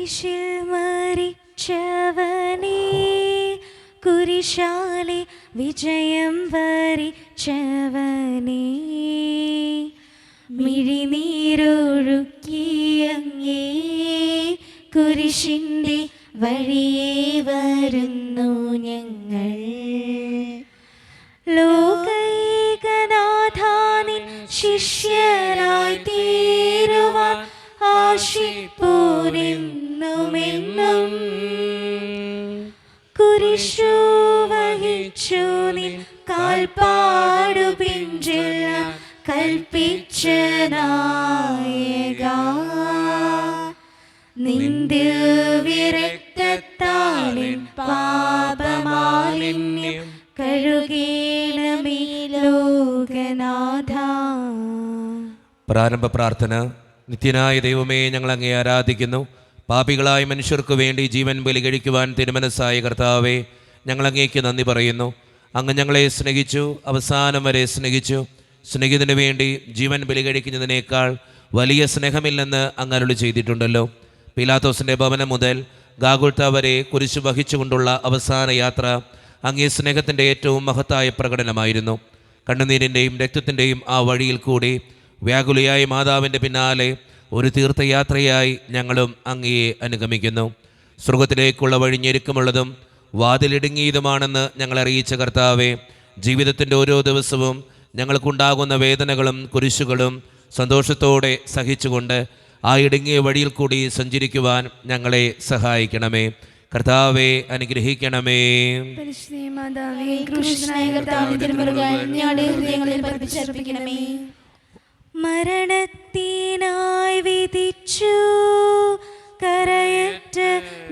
കുരിശിൽ മരിച്ചവനേ, കുരിശാലെ വിജയം വരിച്ചവനേ, മിഴിനീരൊഴുക്കിയങ്ങേ കുരിശിൻ്റെ വഴിയേ വരുന്നു ഞങ്ങൾ. ലോകൈകനാഥാനിൻ ശിഷ്യരായി തീരുവാൻ ആശിപ്പോരെന്നുമെന്നും, കുരിശു വഹിച്ചു നിൻ കാൽപ്പാടു പിഞ്ചെല്ലാൻ കൽപ്പിച്ച നായക, നിന്റെ വിരക്തത്താലിൻ പാപമാലിന്യം കഴുകേണമേ ലോകനാഥ. പ്രാരംഭ പ്രാർത്ഥന. നിത്യനായ ദൈവമേ, ഞങ്ങൾ അങ്ങേ ആരാധിക്കുന്നു. പാപികളായ മനുഷ്യർക്ക് വേണ്ടി ജീവൻ ബലി കഴിക്കുവാൻ തിരുമനസ്സായ കർത്താവേ, ഞങ്ങൾ അങ്ങേക്ക് നന്ദി പറയുന്നു. അങ്ങ് ഞങ്ങളെ സ്നേഹിച്ചു, അവസാനം വരെ സ്നേഹിച്ചു. സ്നേഹിതന് വേണ്ടി ജീവൻ ബലി കഴിക്കുന്നതിനേക്കാൾ വലിയ സ്നേഹമില്ലെന്ന് അങ്ങ് അരുളി ചെയ്തിട്ടുണ്ടല്ലോ. പീലാത്തോസിൻ്റെ ഭവനം മുതൽ ഗാഗുൽത്ത വരെ കുരിശു വഹിച്ചുകൊണ്ടുള്ള അവസാന യാത്ര അങ്ങേ സ്നേഹത്തിൻ്റെ ഏറ്റവും മഹത്തായ പ്രകടനമായിരുന്നു. കണ്ണുനീരിൻ്റെയും രക്തത്തിൻ്റെയും ആ വഴിയിൽ കൂടി വ്യാകുലിയായ മാതാവിൻ്റെ പിന്നാലെ ഒരു തീർത്ഥയാത്രയായി ഞങ്ങളും അങ്ങയെ അനുഗമിക്കുന്നു. സ്വർഗത്തിലേക്കുള്ള വഴി ഞെരുക്കമുള്ളതും വാതിലിടുങ്ങിയതുമാണെന്ന് ഞങ്ങൾ അറിയിച്ച കർത്താവെ, ജീവിതത്തിൻ്റെ ഓരോ ദിവസവും ഞങ്ങൾക്കുണ്ടാകുന്ന വേദനകളും കുരിശുകളും സന്തോഷത്തോടെ സഹിച്ചുകൊണ്ട് ആ ഇടുങ്ങിയ വഴിയിൽ കൂടി സഞ്ചരിക്കുവാൻ ഞങ്ങളെ സഹായിക്കണമേ. കർത്താവെ, അനുഗ്രഹിക്കണമേ. മരണത്തിനായി വിധിച്ചു കരയറ്റ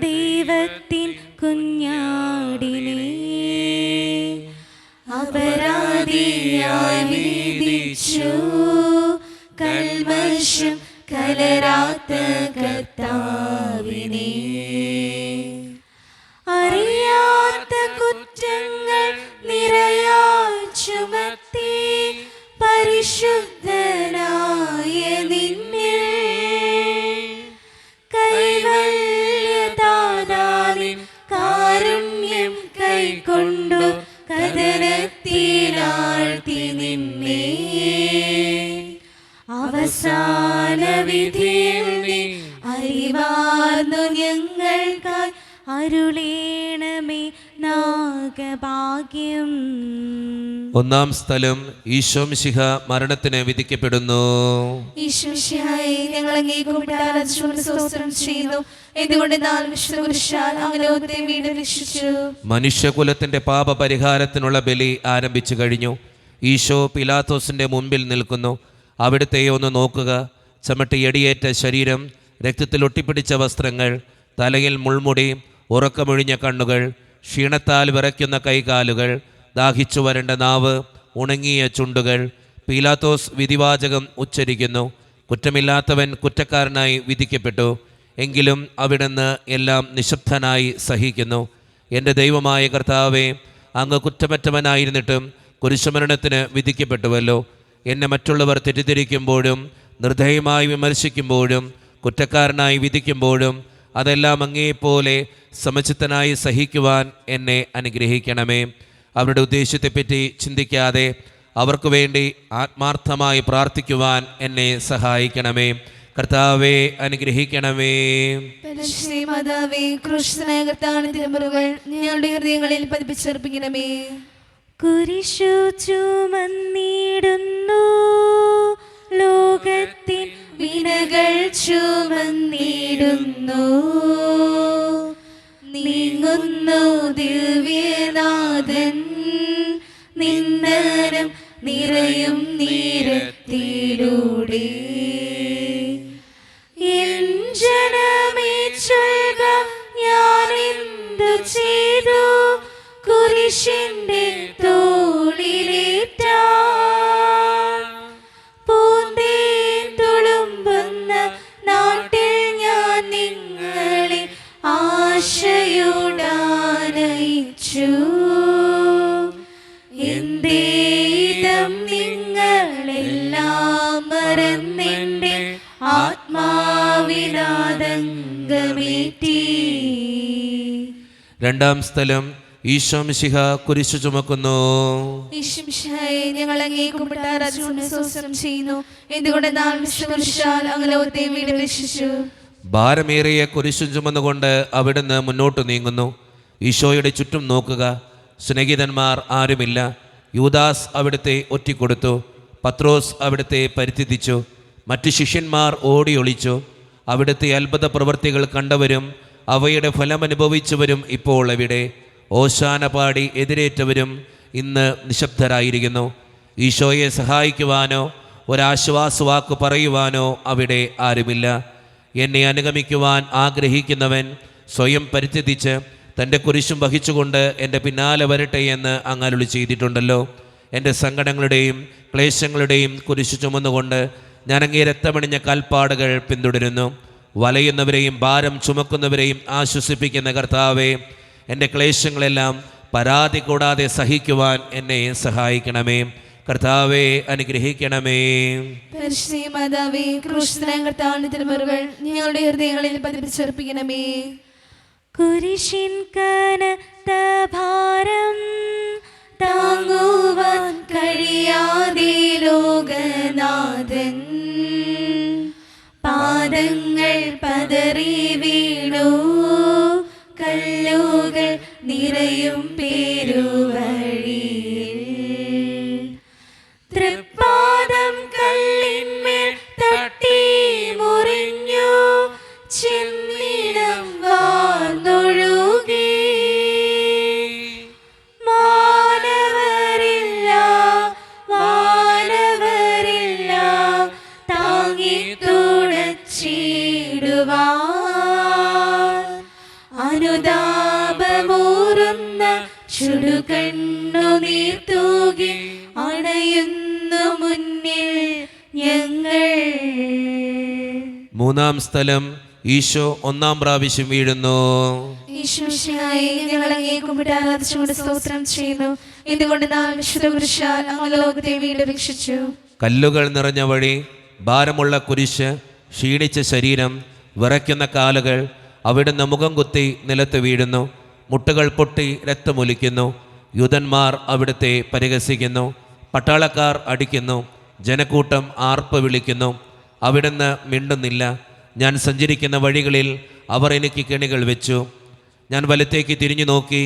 ദൈവത്തിൻ കുഞ്ഞാടിനെ, അപരാധിയായി വിധിച്ചു കൽമശം കലരാത്ത കർത്താവിനെ, അറിയാത്ത കുറ്റങ്ങൾ നിറയായി ചുമത്തി പരിശുദ്ധനായ നിന്നിൽ കൈവല്യദാതാവിൻ കാരുണ്യം കൈക്കൊണ്ടു കദനത്തിലാഴ്ത്തി നിന്നെ, അവസാന വിധിയിൽ നീ അറിവാർന്നു ഞങ്ങൾക്കായി അരുളേണമേ നാഗഭാഗ്യം. ഒന്നാം സ്ഥലം. ഈശോ മിശിഹ മരണത്തിന് വിധിക്കപ്പെടുന്നു. ഈശോ മിശിഹായെ, ഞങ്ങൾ അങ്ങേക്ക് സ്തോത്രം ചെയ്യുന്നു. എന്തുകൊണ്ടെന്നാൽ വിശുദ്ധ കുരിശാൽ അങ്ങ് ലോകത്തെ വീണ്ടും രക്ഷിച്ചു. മനുഷ്യകുലത്തിന്റെ പാപപരിഹാരത്തിനുള്ള ബലി ആരംഭിച്ചു കഴിഞ്ഞു. ഈശോ പിലാത്തോസിന്റെ മുൻപിൽ നിൽക്കുന്നു. അവിടുത്തെ ഒന്ന് നോക്കുക. ചമട്ടിയടിയേറ്റ ശരീരം, രക്തത്തിൽ ഒട്ടിപ്പിടിച്ച വസ്ത്രങ്ങൾ, തലയിൽ മുൾമുടി, ഉറക്കമൊഴിഞ്ഞ കണ്ണുകൾ, ക്ഷീണത്താൽ വിറയ്ക്കുന്ന കൈകാലുകൾ, ദാഹിച്ചു വരേണ്ട നാവ്, ഉണങ്ങിയ ചുണ്ടുകൾ. പീലാത്തോസ് വിധിവാചകം ഉച്ചരിക്കുന്നു. കുറ്റമില്ലാത്തവൻ കുറ്റക്കാരനായി വിധിക്കപ്പെട്ടു. എങ്കിലും അവിടുന്ന് എല്ലാം നിശബ്ദനായി സഹിക്കുന്നു. എൻ്റെ ദൈവമായ കർത്താവേ, അങ്ങ് കുറ്റമറ്റവനായിരുന്നിട്ടും കുരിശുമരണത്തിന് വിധിക്കപ്പെട്ടുവല്ലോ. എന്നെ മറ്റുള്ളവർ തെറ്റിദ്ധരിക്കുമ്പോഴും നിർദ്ദയമായി വിമർശിക്കുമ്പോഴും കുറ്റക്കാരനായി വിധിക്കുമ്പോഴും അതെല്ലാം അങ്ങേപ്പോലെ സമചിത്തനായി സഹിക്കുവാൻ എന്നെ അനുഗ്രഹിക്കണമേ. അവരുടെ ഉദ്ദേശ്യത്തെപ്പറ്റി ചിന്തിക്കാതെ അവർക്ക് വേണ്ടി ആത്മാർത്ഥമായി പ്രാർത്ഥിക്കുവാൻ എന്നെ സഹായിക്കണമേ. കർത്താവെ, അനുഗ്രഹിക്കണമേ. ഞങ്ങളുടെ ഹൃദയങ്ങളിൽ പതിപ്പിച്ചർപ്പിക്കണമേ. കുരിശു ചുമന്നിടുന്നു, ലോകത്തിൻ വിനകൾ ചുമന്നിടുന്നു, നീങ്ങുന്നു ദിവ്യനാഥൻ നിന്ദനം നിറയും നീരത്തിലൂടെ. എൻ ജനമേ ചൊൽക, ഞാനെന്തു ചെയ്തു കുരിശിന്റെ തോളിലേറ്റ പൂന്തേൻ തുളുമ്പുന്ന നാട്ടിൽ ഞാൻ നിങ്ങൾ നിറവേറ്റി. രണ്ടാം സ്ഥലം ഈശോ മിശിഹ കുരിശു ചുമക്കുന്നു. ഈശോമിശിഹായെ, ഞങ്ങൾ അങ്ങേ കുമ്പിട്ട് ആരാധിച്ചുകൊണ്ട് സ്തോത്രം ചെയ്യുന്നു. എന്തുകൊണ്ടെന്നാൽ വിശ്വകുരിശാൽ അങ്ങ് ലോകത്തെ വീണ്ടും രക്ഷിച്ചു. ഭാരമേറിയ കുരിശു ചുമന്നുകൊണ്ട് അവിടുന്ന് മുന്നോട്ട് നീങ്ങുന്നു. ഈശോയുടെ ചുറ്റും നോക്കുക. സ്നേഹിതന്മാർ ആരുമില്ല. യൂദാസ് അവിടുത്തെ ഒറ്റിക്കൊടുത്തു. പത്രോസ് അവിടുത്തെ പരിത്യജിച്ചു. മറ്റു ശിഷ്യന്മാർ ഓടി ഒളിച്ചു. അവിടുത്തെ അത്ഭുത പ്രവൃത്തികൾ കണ്ടവരും അവയുടെ ഫലമനുഭവിച്ചവരും ഇപ്പോൾ എവിടെ? ഓശാന പാടി എതിരേറ്റവരും ഇന്ന് നിശബ്ദരായിരിക്കുന്നു. ഈശോയെ സഹായിക്കുവാനോ ഒരാശ്വാസവാക്ക് പറയുവാനോ അവിടെ ആരുമില്ല. എന്നെ അനുഗമിക്കുവാൻ ആഗ്രഹിക്കുന്നവൻ സ്വയം പരിത്യജിച്ച് തൻ്റെ കുരിശും വഹിച്ചുകൊണ്ട് എൻ്റെ പിന്നാലെ വരട്ടെ എന്ന് അങ്ങ് അരുളി ചെയ്തിട്ടുണ്ടല്ലോ. എൻ്റെ സങ്കടങ്ങളുടെയും ക്ലേശങ്ങളുടെയും കുരിശു ചുമന്നുകൊണ്ട് ഞാൻ അങ്ങേ രക്തമണിഞ്ഞ കാൽപ്പാടുകൾ പിന്തുടരുന്നു. വലയുന്നവരെയും ഭാരം ചുമക്കുന്നവരെയും ആശ്വസിപ്പിക്കുന്ന കർത്താവേ, എൻ്റെ ക്ലേശങ്ങളെല്ലാം പരാതി കൂടാതെ സഹിക്കുവാൻ എന്നെ സഹായിക്കണമേ. കർത്താവേ, അനുഗ്രഹിക്കണമേ. പരിശുദ്ധ മാതാവേ, ക്രൂശിതനായ കർത്താവിന്റെ തിരുമുറുകൾ ഞങ്ങളുടെ ഹൃദയങ്ങളിൽ പതിപ്പിച്ചുറപ്പിക്കണമേ. കുരിശിൻ കനത്ത ഭാരം താങ്ങുവാൻ കഴിയാതെ ലോകനാഥൻ പാദങ്ങൾ പതറി വീണു. കല്ലുകൾ നിറയും പേരുവഴിയിൽ തൃപ്പാദം കല്ലിന്മേൽ തട്ടി മുറിഞ്ഞു. ചെന്നിടം വാർന്നൊഴുകി. വാനവരില്ല താങ്ങി തുണച്ചിടുവാൻ. അനുതാപമൂറുന്ന ചുടുകണ്ണുനീർ തൂകി അണയുന്നു മുന്നിൽ ഞങ്ങൾ. മൂന്നാം സ്ഥലം ഈശോ ഒന്നാം പ്രാവശ്യം വീഴുന്നു. ഈശോമിശിഹായെ, ഞങ്ങൾ അങ്ങേ കുമ്പിട്ട് ആരാധിച്ചുകൊണ്ട് സ്തോത്രം ചെയ്യുന്നു. എന്തുകൊണ്ടെന്നാൽ വിശുദ്ധ കുരിശാൽ അങ്ങ് ലോകത്തെ വീണ്ടും രക്ഷിച്ചു. കല്ലുകൾ നിറഞ്ഞ വഴി, ഭാരമുള്ള കുരിശ്, ക്ഷീണിച്ച ശരീരം, വിറയ്ക്കുന്ന കാലുകൾ, അവിടുന്ന് മുഖം കുത്തി നിലത്ത് വീഴുന്നു. മുട്ടുകൾ പൊട്ടി രക്തമൊലിക്കുന്നു. യൂതന്മാർ അവിടുത്തെ പരിഹസിക്കുന്നു. പട്ടാളക്കാർ അടിക്കുന്നു. ജനക്കൂട്ടം ആർപ്പ് വിളിക്കുന്നു. അവിടുന്ന് മിണ്ടുന്നില്ല. ഞാൻ സഞ്ചരിക്കുന്ന വഴികളിൽ അവർ എനിക്ക് കെണികൾ വെച്ചു. ഞാൻ വലത്തേക്ക് തിരിഞ്ഞു നോക്കി.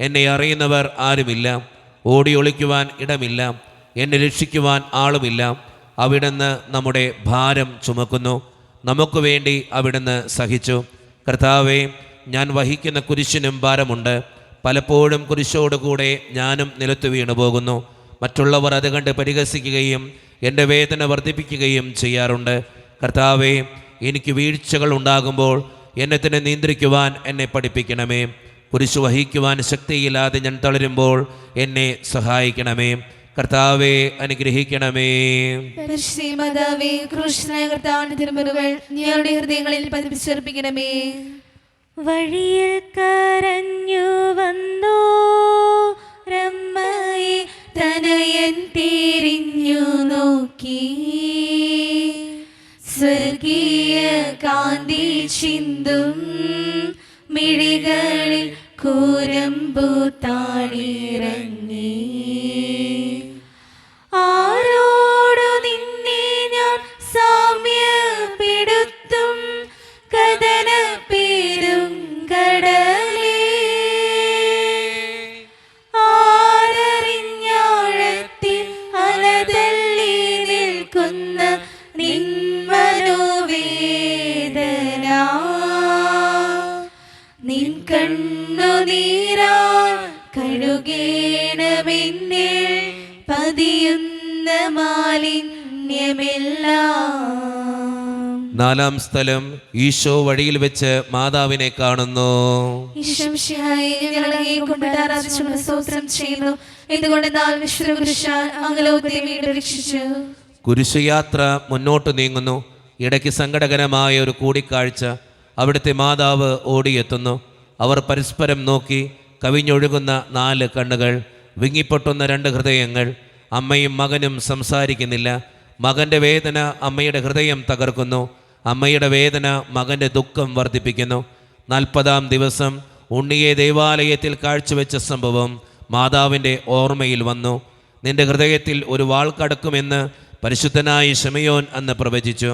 എന്നെ അറിയുന്നവർ ആരുമില്ല. ഓടി ഒളിക്കുവാൻ ഇടമില്ല. എന്നെ രക്ഷിക്കുവാൻ ആളുമില്ല. അവിടുന്ന് നമ്മുടെ ഭാരം ചുമക്കുന്നു. നമുക്ക് വേണ്ടി അവിടുന്ന് സഹിച്ചു. കർത്താവേ, ഞാൻ വഹിക്കുന്ന കുരിശിനും ഭാരമുണ്ട്. പലപ്പോഴും കുരിശോടുകൂടെ ഞാനും നിലത്തു വീണു പോകുന്നു. മറ്റുള്ളവർ അത് കണ്ട് പരിഹസിക്കുകയും എൻ്റെ വേദന വർദ്ധിപ്പിക്കുകയും ചെയ്യാറുണ്ട്. കർത്താവേ, എനിക്ക് വീഴ്ചകൾ ഉണ്ടാകുമ്പോൾ എന്നെ തന്നെ നിയന്ത്രിക്കുവാൻ എന്നെ പഠിപ്പിക്കണമേ. കുരിശു വഹിക്കുവാൻ ശക്തിയില്ലാതെ ഞാൻ തളരുമ്പോൾ എന്നെ സഹായിക്കണമേ. കർത്താവേ, അനുഗ്രഹിക്കണമേ. പരിശുദ്ധ മാതാവേ, ക്രൂശിതനായ കർത്താവിന്റെ തിരുമുറുകൾ ഞങ്ങളുടെ ഹൃദയങ്ങളിൽ പതിപ്പിച്ചുറപ്പിക്കണമേ. വഴിയിൽ കരഞ്ഞു വന്നു രമ്മയെ തനയൻ തിരിഞ്ഞു നോക്കി. സ്വർഗീയ കാന്തി ചിന്തും മിഴികളിൽ കൂരമ്പു താണിറങ്ങി. ആരോടു നിന്നെ ഞാൻ സാമ്യപ്പെടുത്തും കഥന പേരും കടലേ. ആരറിഞ്ഞാഴത്തിൽ അലതള്ളി നിൽക്കുന്ന നിൻമനോവേദന. നിൻ കണ്ണുനീരാൽ കഴുകേണമെന്നിൽ പതിയുന്ന മാലിന്യമെല്ലാം. നാലാം സ്ഥലം ഈശോ വഴിയിൽ വെച്ച് മാതാവിനെ കാണുന്നു. ഈശോമിശിഹായെ, ഞങ്ങൾ അങ്ങേ കുമ്പിട്ട് ആരാധിച്ചുകൊണ്ട് സ്തോത്രം ചെയ്യുന്നു. എന്തുകൊണ്ടെന്നാൽ വിശുദ്ധ കുരിശാൽ അങ്ങ് ലോകത്തെ വീണ്ടും രക്ഷിച്ചു. കുരിശുയാത്ര മുന്നോട്ട് നീങ്ങുന്നു. ഇടയ്ക്ക് സങ്കടകരമായ ഒരു കൂടിക്കാഴ്ച. അവിടുത്തെ മാതാവ് ഓടിയെത്തുന്നു. അവർ പരസ്പരം നോക്കി. കവിഞ്ഞൊഴുകുന്ന 4 കണ്ണുകൾ, വിങ്ങിപ്പൊട്ടുന്ന 2 ഹൃദയങ്ങൾ. അമ്മയും മകനും സംസാരിക്കുന്നില്ല. മകൻ്റെ വേദന അമ്മയുടെ ഹൃദയം തകർക്കുന്നു. അമ്മയുടെ വേദന മകൻ്റെ ദുഃഖം വർദ്ധിപ്പിക്കുന്നു. 40-ാം ദിവസം ഉണ്ണിയെ ദേവാലയത്തിൽ കാഴ്ചവെച്ച സംഭവം മാതാവിൻ്റെ ഓർമ്മയിൽ വന്നു. നിന്റെ ഹൃദയത്തിൽ ഒരു വാൾ കടക്കുമെന്ന് പരിശുദ്ധനായ ശിമയോൻ അന്ന് പ്രവചിച്ചു.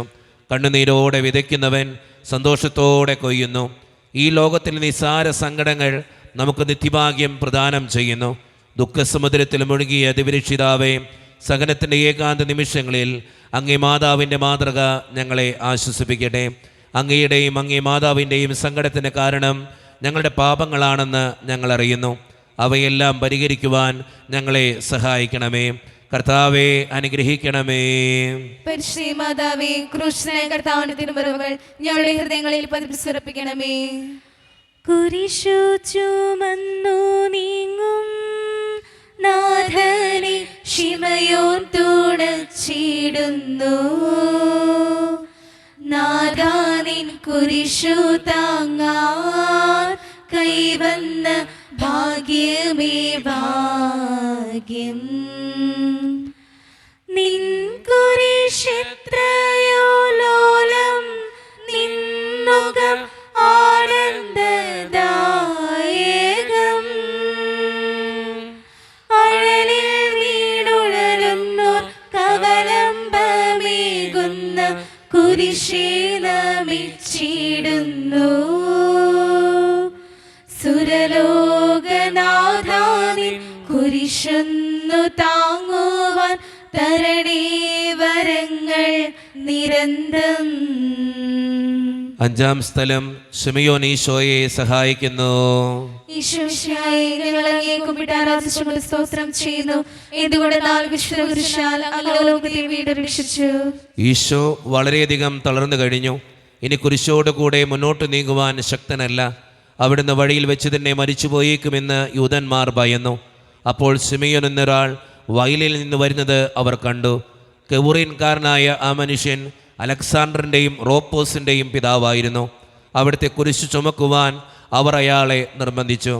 കണ്ണുനീരോടെ വിതയ്ക്കുന്നവൻ സന്തോഷത്തോടെ കൊയ്യുന്നു. ഈ ലോകത്തിൽ നിസ്സാര സങ്കടങ്ങൾ നമുക്ക് നിത്യഭാഗ്യം പ്രദാനം ചെയ്യുന്നു. ദുഃഖസമുദ്രത്തിൽ മുഴുകിയ ദിവരക്ഷിതാവേ, സഹനത്തിൻ്റെ ഏകാന്ത നിമിഷങ്ങളിൽ അങ്ങേ മാതാവിൻ്റെ മാതൃക ഞങ്ങളെ ആശ്വസിപ്പിക്കട്ടെ. അങ്ങയുടെയും അങ്ങേ മാതാവിൻ്റെയും സങ്കടത്തിന് കാരണം ഞങ്ങളുടെ പാപങ്ങളാണെന്ന് ഞങ്ങൾ അറിയുന്നു. അവയെല്ലാം പരിഹരിക്കുവാൻ ഞങ്ങളെ സഹായിക്കണമേ. കർത്താവെ അനുഗ്രഹിക്കണമേ. പരിശുദ്ധ മാതാവേ, ക്രൂശിതനായ കർത്താവിന്റെ തിരുമുറിവുകൾ ഞങ്ങളുടെ ഹൃദയങ്ങളിൽ പതിപ്പിച്ചുറപ്പിക്കണമേ. കുരിശു ചുമന്നു നീങ്ങും നാഥനെ ശിമയോൻ തുണച്ചിടുന്നു. നാഥാ നിൻ കുരിശു താങ്ങാൻ കൈവന്ന ഭാഗ്യമേ ഭാഗ്യം. നിൻ കുരിശെത്രയോ ലോലം, നിന്നുകം ആനന്ദദായകം. അഴലിൽ വീണുഴലുന്നോർ കവലംബമേകുന്ന കുരിശേ നമിച്ചിടുന്നു. സുരലോകനാഥാനിൻ കുരിശൊന്നു താങ്ങുവാൻ തരണേ വരങ്ങൾ നിരന്തരം. 5-ാം സ്ഥലം ശിമയോൻ ഈശോയെ സഹായിക്കുന്നു. ഈശോമിശിഹായെ, ഞങ്ങൾ അങ്ങയെ കുമ്പിട്ട് ആരാധിച്ചുകൊണ്ട് സ്തോത്രം ചെയ്യുന്നു. എന്തുകൊണ്ടെന്നാൽ വിശുദ്ധ കുരിശാൽ അങ്ങ് ലോകത്തെ വീണ്ടും രക്ഷിച്ചു. ഈശോ വളരെയധികം തളർന്നു കഴിഞ്ഞു. ഇനി കുരിശോട് കൂടെ മുന്നോട്ട് നീങ്ങുവാൻ ശക്തനല്ല. അവിടുന്ന് വഴിയിൽ വെച്ച് തന്നെ മരിച്ചുപോയേക്കുമെന്ന് യൂതന്മാർ ഭയന്നു. അപ്പോൾ ശിമയോൻ എന്നൊരാൾ വയലിൽ നിന്ന് വരുന്നത് അവർ കണ്ടു. കെവുറീൻകാരനായ ആ മനുഷ്യൻ അലക്സാണ്ടറിൻ്റെയും റോപ്പോസിൻ്റെയും പിതാവായിരുന്നു. അവിടുത്തെ കുരിശു ചുമക്കുവാൻ അവർ അയാളെ നിർബന്ധിച്ചു.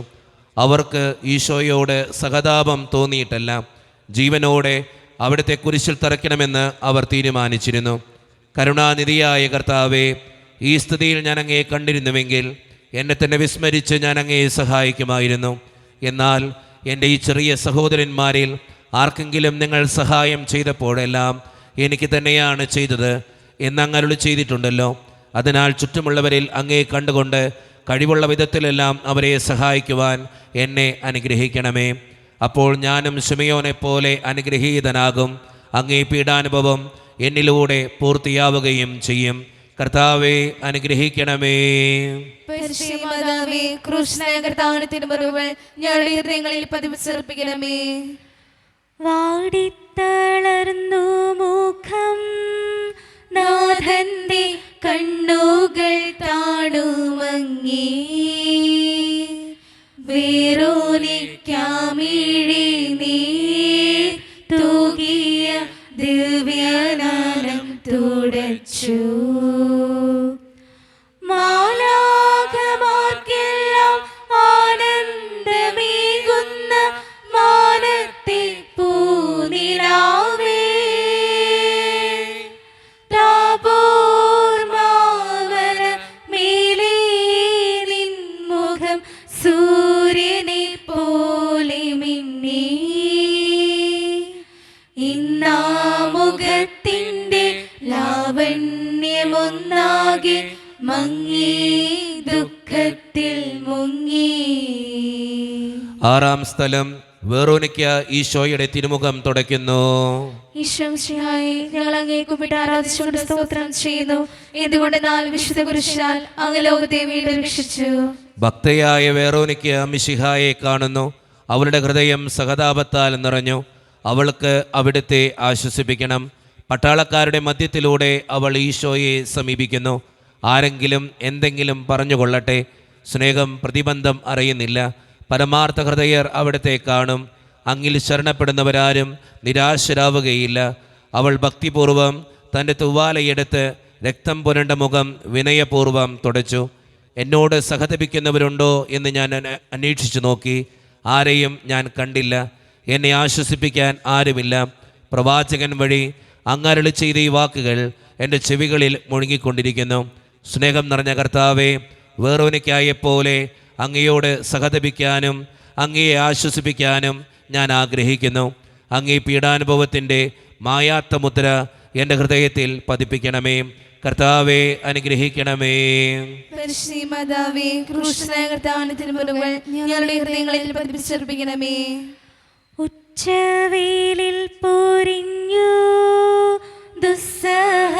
അവർക്ക് ഈശോയോട് സഹതാപം തോന്നിയിട്ടല്ല, ജീവനോടെ അവിടുത്തെ കുരിശിൽ തറയ്ക്കണമെന്ന് അവർ തീരുമാനിച്ചിരുന്നു. കരുണാനിധിയായ കർത്താവേ, ഈ സ്ഥിതിയിൽ ഞാൻ അങ്ങയെ കണ്ടിരുന്നുവെങ്കിൽ എന്നെ തന്നെ വിസ്മരിച്ച് ഞാൻ അങ്ങയെ സഹായിക്കുമായിരുന്നു. എന്നാൽ എൻ്റെ ഈ ചെറിയ സഹോദരന്മാരിൽ ആർക്കെങ്കിലും നിങ്ങൾ സഹായം ചെയ്തപ്പോഴെല്ലാം എനിക്ക് തന്നെയാണ് ചെയ്തത് എന്നങ്ങ് അരുളി ചെയ്തിട്ടുണ്ടല്ലോ. അതിനാൽ ചുറ്റുമുള്ളവരിൽ അങ്ങയെ കണ്ടുകൊണ്ട് കഴിവുള്ള വിധത്തിലെല്ലാം അവരെ സഹായിക്കുവാൻ എന്നെ അനുഗ്രഹിക്കണമേ. അപ്പോൾ ഞാനും ശിമയോനെ പോലെ അനുഗ്രഹീതനാകും. അങ്ങേ പീഡാനുഭവം എന്നിലൂടെ പൂർത്തിയാവുകയും ചെയ്യും. കർത്താവെ അനുഗ്രഹിക്കണമേ. പരിശുദ്ധ മാതാവേ, ക്രൂശിതനായ കർത്താവിന്റെ തിരുമുറിവുകൾ ഞങ്ങളുടെ ഹൃദയങ്ങളിൽ പതിപ്പിച്ചുറപ്പിക്കണമേ. വാടിത്തളർന്നു മുഖം, നാഥന്റെ കണ്ണുകൾ താണുമങ്ങി. വേറോനിക്കാമിഴി നീ തൂകിയ ദിവ്യനാനം തുടച്ചു. മാലാഖമാർക്കെല്ലാം ആനന്ദമേകുന്ന മാനത്തെ പൂനിലാവേ, താപോർ മാവന മേലേ നിൻ മുഖം സൂര്യനെ പോലെ മിന്നി. ഇന്നാ മുഖത്തിൻ്റെ ലാവണ്യമൊന്നാകെ മങ്ങി, ദുഃഖത്തിൽ മുങ്ങി. 6-ാം സ്ഥലം വെറോനിക്ക ഈശോയുടെ തിരുമുഖം തുടയ്ക്കുന്നു. ഈശോമിശിഹായെ, ഞങ്ങൾ അങ്ങയെ കുമ്പിട്ട് ആരാധിച്ചുകൊണ്ട് സ്തോത്രം ചെയ്യുന്നു. എന്തുകൊണ്ടെന്നാൽ വിശുദ്ധ കുരിശാൽ അങ്ങ് ലോകത്തെ വീണ്ടും രക്ഷിച്ചു. ഭക്തയായ വെറോനിക്ക മിശിഹായെ കാണുന്നു. അവളുടെ ഹൃദയം സഹതാപത്താൽ നിറഞ്ഞു. അവൾക്ക് അവിടുത്തെ ആശ്വസിപ്പിക്കണം. പട്ടാളക്കാരുടെ മധ്യത്തിലൂടെ അവൾ ഈശോയെ സമീപിക്കുന്നു. ആരെങ്കിലും എന്തെങ്കിലും പറഞ്ഞുകൊള്ളട്ടെ, സ്നേഹം പ്രതിബന്ധം അറിയുന്നില്ല. പരമാർത്ഥ ഹൃദയർ അവിടുത്തെ കാണും. അങ്ങിൽ ശരണപ്പെടുന്നവരാരും നിരാശരാവുകയില്ല. അവൾ ഭക്തിപൂർവം തൻ്റെ തൂവാലയെടുത്ത് രക്തം പുരണ്ട മുഖം വിനയപൂർവം തുടച്ചു. എന്നോട് സഹതപിക്കുന്നവരുണ്ടോ എന്ന് ഞാൻ അന്വേഷിച്ചു നോക്കി. ആരെയും ഞാൻ കണ്ടില്ല. എന്നെ ആശ്വസിപ്പിക്കാൻ ആരുമില്ല. പ്രവാചകൻ വഴി അങ്ങരുളി ചെയ്ത ഈ വാക്കുകൾ എൻ്റെ ചെവികളിൽ മുഴുകിക്കൊണ്ടിരിക്കുന്നു. സ്നേഹം നിറഞ്ഞ കർത്താവേ, വേറൊനിക്കായെപ്പോലെ അങ്ങയോട് സഹതപിക്കാനും അങ്ങയെ ആശ്വസിപ്പിക്കാനും ഞാൻ ആഗ്രഹിക്കുന്നു. അങ്ങേ പീഡാനുഭവത്തിൻ്റെ മായാത്ത മുദ്ര എൻ്റെ ഹൃദയത്തിൽ പതിപ്പിക്കണമേ. കർത്താവെ അനുഗ്രഹിക്കണമേ. പരിശുദ്ധ മാതാവേ, ക്രൂശനായ കർത്താവിന്റെ തിരുമുറിവുകൾ ഞങ്ങളുടെ ഹൃദയങ്ങളിൽ പതിപ്പിച്ചർപ്പിക്കണമേ. ഉച്ചവേലിൽ പൊരിഞ്ഞു ദുസ്സഹ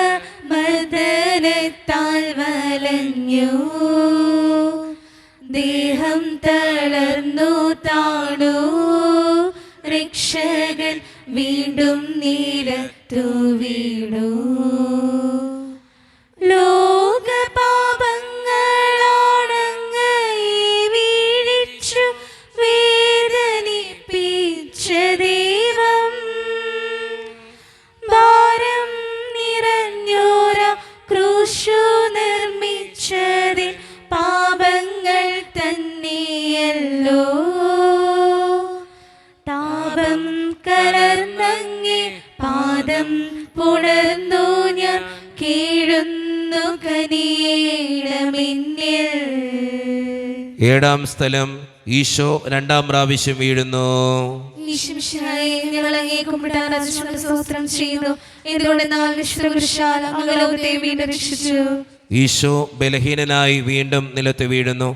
മർദ്ദനത്താൽ വലഞ്ഞു, ദേഹം തളർന്നു താണു, രക്ഷകൻ വീണ്ടും നിലത്തു വീണു. ലോകപാപങ്ങളാണങ്ങയെ വീഴിച്ചു വേദനിപ്പിച്ച ദൈവം, ഭാരം നിറഞ്ഞോര ക്രൂശു നിർമ്മിച്ചതിൽ പാപങ്ങൾ തന്നെയല്ലോ. താപം കലർന്നങ്ങേ പാദം പുണർന്നു ഞാൻ കീഴുന്നു കനിയേണമിന്നിൽ. ഏഴാം സ്ഥലം. ഈശോ രണ്ടാം പ്രാവശ്യം വീഴുന്നു. ഈശോമിശിഹായെ, ഞങ്ങൾ അങ്ങയെ കുമ്പിട്ടാൻ സ്തോത്രം ചെയ്യുന്നു. എന്തുകൊണ്ടെന്നാൽ വിശുദ്ധ കുരിശാൽ അങ്ങ് ലോകത്തെ വീണ്ടും രക്ഷിച്ചു. ഈശോ ബലഹീനനായി വീണ്ടും നിലത്ത് വീഴുന്നു.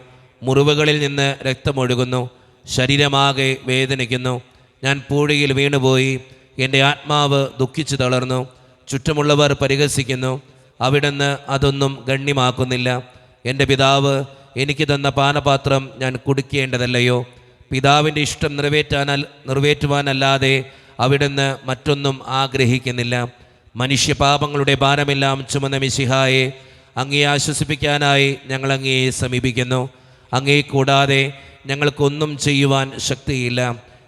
മുറിവുകളിൽ നിന്ന് രക്തമൊഴുകുന്നു. ശരീരമാകെ വേദനിക്കുന്നു. ഞാൻ പൂഴിയിൽ വീണുപോയി. എൻ്റെ ആത്മാവ് ദുഃഖിച്ചു തളർന്നു. ചുറ്റുമുള്ളവർ പരിഹസിക്കുന്നു. അവിടുന്ന് അതൊന്നും ഗണ്യമാക്കുന്നില്ല. എൻ്റെ പിതാവ് എനിക്ക് തന്ന പാനപാത്രം ഞാൻ കുടിക്കേണ്ടതല്ലയോ? പിതാവിൻ്റെ ഇഷ്ടം നിറവേറ്റുവാനല്ലാതെ അവിടുന്ന് മറ്റൊന്നും ആഗ്രഹിക്കുന്നില്ല. മനുഷ്യപാപങ്ങളുടെ ഭാരമെല്ലാം ചുമന്ന മിശിഹായെ, അങ്ങയെ ആശ്വസിപ്പിക്കാനായി ഞങ്ങൾ അങ്ങയെ സമീപിക്കുന്നു. അങ്ങയെ കൂടാതെ ഞങ്ങൾക്കൊന്നും ചെയ്യുവാൻ ശക്തിയില്ല.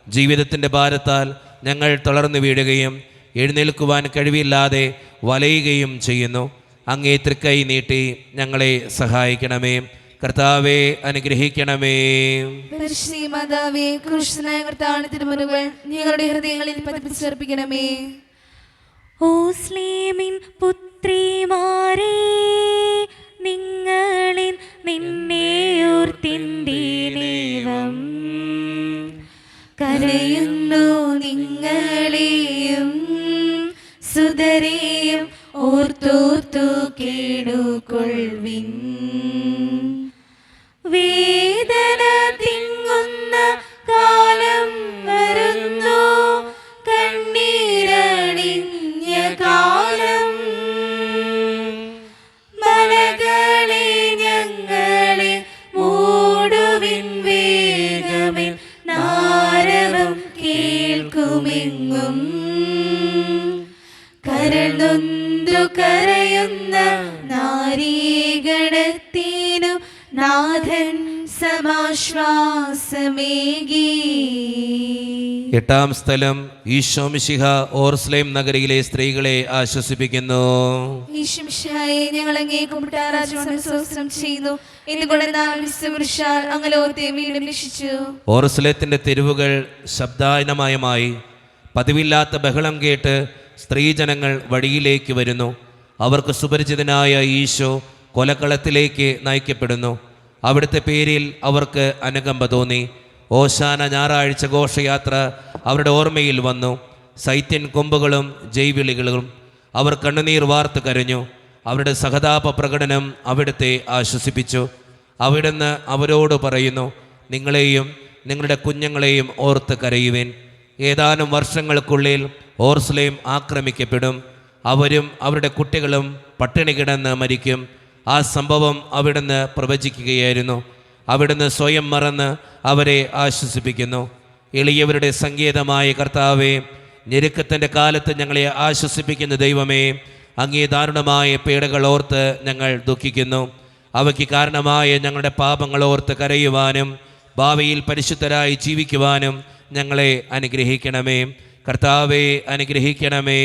ജീവിതത്തിൻ്റെ ഭാരത്താൽ ഞങ്ങൾ തളർന്നു വീഴുകയും എഴുന്നേൽക്കുവാൻ കഴിവില്ലാതെ വലയുകയും ചെയ്യുന്നു. അങ്ങേ തൃക്കൈ നീട്ടി ഞങ്ങളെ സഹായിക്കണമേ. കർത്താവെ അനുഗ്രഹിക്കണമേ. പരിശുദ്ധ മാതാവേ, ക്രൂശനായ കർത്താവിന്റെ തിരുമുറിവുകൾ ഞങ്ങളുടെ ഹൃദയങ്ങളിൽ പതിപ്പിച്ചർപ്പിക്കണമേ. ഓസ്ലേമിൻ പുത്രിമാരേ, നിങ്ങളിൽ നിന്നെയോർത്തിന്റേനേവം കരയുന്നു നിങ്ങളെയും സുതരെയും ഓർത്തോർത്തു കേടുകൊള്ളുവിൻ. വേദന തിങ്ങുന്ന കാലം വരുന്നു, കണ്ണീരണിഞ്ഞ കാലം. മലകളെ ഞങ്ങളെ മൂടുവിൻ വേഗമേ, നാരവം കേൾക്കുമെങ്ങും. കരനൊന്തു കരയുന്ന നാരീഗണത്തിനു നാഥൻ സമാശ്വാസമേകി. എട്ടാം സ്ഥലം. ഈശോ മിശിഹ ഓർസ്ലേം നഗരിയിലെ സ്ത്രീകളെ ആശ്വസിപ്പിക്കുന്നു. ഈശോമിശിഹായെ, ഞങ്ങൾ അങ്ങയെ കുമ്പിട്ടാൻ സ്തോത്രം ചെയ്യുന്നു. എന്തുകൊണ്ടെന്നാൽ വിശുദ്ധ കുരിശാൽ അങ്ങ് ലോകത്തെ വീണ്ടും രക്ഷിച്ചു. ഓർസ്ലേത്തിന്റെ തെരുവുകൾ ശബ്ദായനമയമായി. പതിവില്ലാത്ത ബഹളം കേട്ട് സ്ത്രീജനങ്ങൾ വഴിയിലേക്ക് വരുന്നു. അവർക്ക് സുപരിചിതനായ ഈശോ കൊലക്കളത്തിലേക്ക് നയിക്കപ്പെടുന്നു. അവിടുത്തെ പേരിൽ അവർക്ക് അനുകമ്പ തോന്നി. ഓശാന ഞായറാഴ്ച ഘോഷയാത്ര അവരുടെ ഓർമ്മയിൽ വന്നു. സൈത്യൻ കൊമ്പുകളും ജൈവിളികളും. അവർ കണ്ണുനീർ വാർത്ത് കരഞ്ഞു. അവരുടെ സഹതാപ പ്രകടനം അവിടുത്തെ ആശ്വസിപ്പിച്ചു. അവിടുന്ന് അവരോട് പറയുന്നു, നിങ്ങളെയും നിങ്ങളുടെ കുഞ്ഞുങ്ങളെയും ഓർത്ത് കരയുവിൻ. ഏതാനും വർഷങ്ങൾക്കുള്ളിൽ ഓർസ്ലേം ആക്രമിക്കപ്പെടും. അവരും അവരുടെ കുട്ടികളും പട്ടിണി കിടന്ന് മരിക്കും. ആ സംഭവം അവിടുന്ന് പ്രവചിക്കുകയായിരുന്നു. അവിടുന്ന് സ്വയം മറന്ന് അവരെ ആശ്വസിപ്പിക്കുന്നു. എളിയവരുടെ സങ്കേതമായ കർത്താവേ, ഞെരുക്കത്തിൻ്റെ കാലത്ത് ഞങ്ങളെ ആശ്വസിപ്പിക്കുന്ന ദൈവമേ, അങ്ങേ ദാരുണമായ പീഡകൾ ഓർത്ത് ഞങ്ങൾ ദുഃഖിക്കുന്നു. അവയ്ക്ക് കാരണമായ ഞങ്ങളുടെ പാപങ്ങൾ ഓർത്ത് കരയുവാനും ഭാവിയിൽ പരിശുദ്ധരായി ജീവിക്കുവാനും ഞങ്ങളെ അനുഗ്രഹിക്കണമേ. കർത്താവെ അനുഗ്രഹിക്കണമേ.